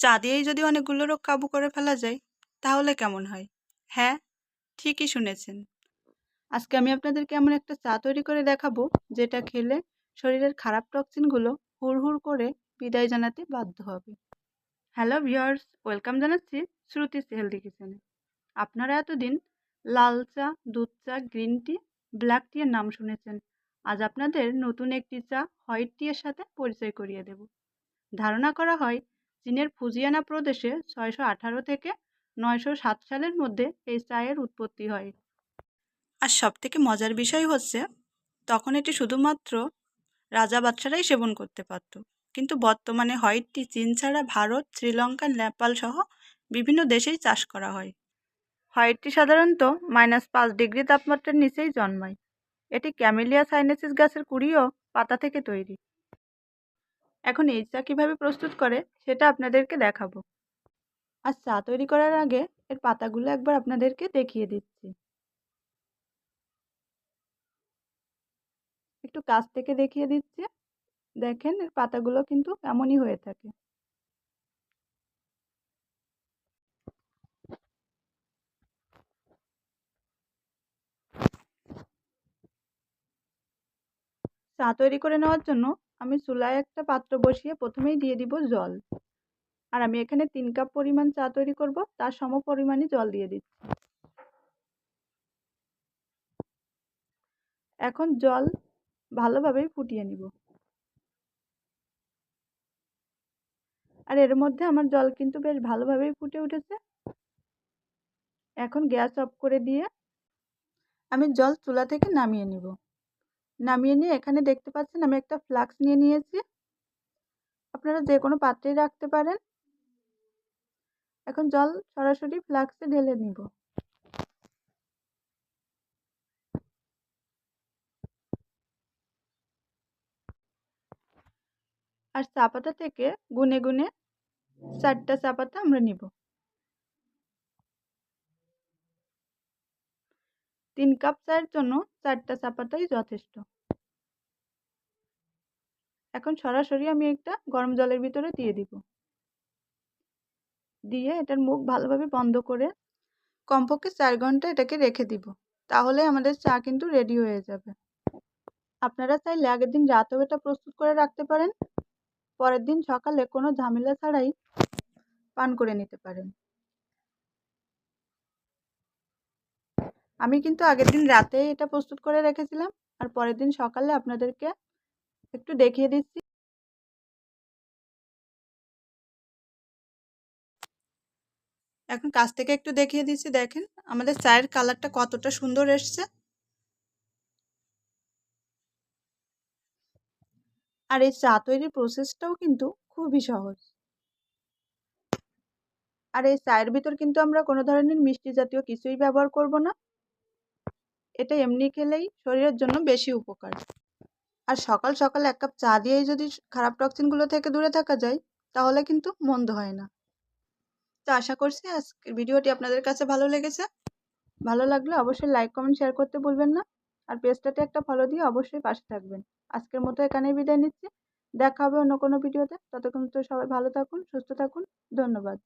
চা দিয়েই যদি অনেকগুলো রোগ কাবু করে ফেলা যায় তাহলে কেমন হয়? হ্যাঁ, ঠিকই শুনেছেন। আজকে আমি আপনাদেরকে এমন একটা চা তৈরি করে দেখাবো যেটা খেলে শরীরের খারাপ টক্সিনগুলো হুড়হুড় করে বিদায় জানাতে বাধ্য হবে। হ্যালো ভিউয়ার্স, ওয়েলকাম জানাচ্ছি শ্রুতিস হেলদি কিচেনে। আপনারা এতদিন লাল চা, দুধ চা, গ্রিন টি, ব্ল্যাক টি এর নাম শুনেছেন। আজ আপনাদের নতুন একটি চা হোয়াইট টি এর সাথে পরিচয় করিয়ে দেব। ধারণা করা হয় চীনের ফুজিয়ানা প্রদেশে 618 থেকে 907 সালের মধ্যে এই চায়ের উৎপত্তি হয়। আর সবথেকে মজার বিষয় হচ্ছে তখন এটি শুধুমাত্র রাজা বাদশারাই সেবন করতে পারত, কিন্তু বর্তমানে হোয়াইট টি চীন ছাড়া ভারত, শ্রীলঙ্কা, নেপাল সহ বিভিন্ন দেশেই চাষ করা হয়। হোয়াইট টি সাধারণত -5 ডিগ্রি তাপমাত্রার নিচেই জন্মায়। এটি ক্যামেলিয়া সাইনেসিস গাছের কুড়ি ও পাতা থেকে তৈরি। এখন এই চা কীভাবে প্রস্তুত করে সেটা আপনাদেরকে দেখাবো। আর চা তৈরি করার আগে এর পাতাগুলো একবার আপনাদেরকে দেখিয়ে দিচ্ছি। একটু কাছ থেকে দেখিয়ে দিচ্ছি। দেখেন এর পাতাগুলো কিন্তু এমনই হয়ে থাকে। চা তৈরি করে নেওয়ার জন্য আমি চুলায় একটা পাত্র বসিয়ে প্রথমেই দিয়ে দিব জল। আর আমি এখানে 3 কাপ পরিমাণ চা তৈরি করব, তার সম পরিমাণই জল দিয়ে দিচ্ছি। এখন জল ভালোভাবে ফুটিয়ে নিব। আর এর মধ্যে আমার জল কিন্তু বেশ ভালোভাবেই ফুটে উঠেছে। এখন গ্যাস অফ করে দিয়ে আমি জল চুলা থেকে নামিয়ে নিব। নামিয়ে নিয়ে এখানে দেখতে পাচ্ছেন আমি একটা ফ্লাস্ক নিয়ে নিয়েছি। আপনারা যে কোনো পাত্রেই রাখতে পারেন। এখন জল সরাসরি ফ্লাস্কে ঢেলে নিব। আর চা পাতা থেকে গুনে গুনে 4টা চা পাতা আমরা নিব। 3 কাপ চায়ের জন্য 4টা চা পাতাই যথেষ্ট। এখন সরাসরি আমি একটা গরম জলের ভিতরে দিয়ে দিব। দিয়ে এটার মুখ ভালোভাবে বন্ধ করে কমপক্ষে 4 ঘন্টা এটাকে রেখে দিব। তাহলে আমাদের চা কিন্তু রেডি হয়ে যাবে। আপনারা চাইলে আগের দিন রাতেও এটা প্রস্তুত করে রাখতে পারেন। পরের দিন সকালে কোনো ঝামেলা ছাড়াই পান করে নিতে পারেন। আমি কিন্তু আগের দিন রাতে এটা প্রস্তুত করে রেখেছিলাম, আর পরের দিন সকালে আপনাদেরকে একটু দেখিয়ে দিচ্ছি। এখন কাছ থেকে একটু দেখিয়ে দিচ্ছি, দেখেন আমাদের চায়ের কালারটা কতটা সুন্দর এসছে। আর এই চা তৈরির প্রসেসটাও কিন্তু খুবই সহজ। আর এই চায়ের ভিতর কিন্তু আমরা কোনো ধরনের মিষ্টি জাতীয় কিছুই ব্যবহার করব না। এটা এমনি খেলেই শরীরের জন্য বেশি উপকার। আর সকাল সকাল 1 কাপ চা দিয়েই যদি খারাপ টক্সিনগুলো থেকে দূরে থাকা যায় তাহলে কিন্তু মন্দ হয় না। তো আশা করছি আজকের ভিডিওটি আপনাদের কাছে ভালো লেগেছে। ভালো লাগলে অবশ্যই লাইক, কমেন্ট, শেয়ার করতে ভুলবেন না। আর পেজটাতে একটা ফলো দিয়ে অবশ্যই পাশে থাকবেন। আজকের মতো এখানেই বিদায় নিচ্ছি। দেখা হবে অন্য কোনো ভিডিওতে। ততক্ষণ তো সবাই ভালো থাকুন, সুস্থ থাকুন। ধন্যবাদ।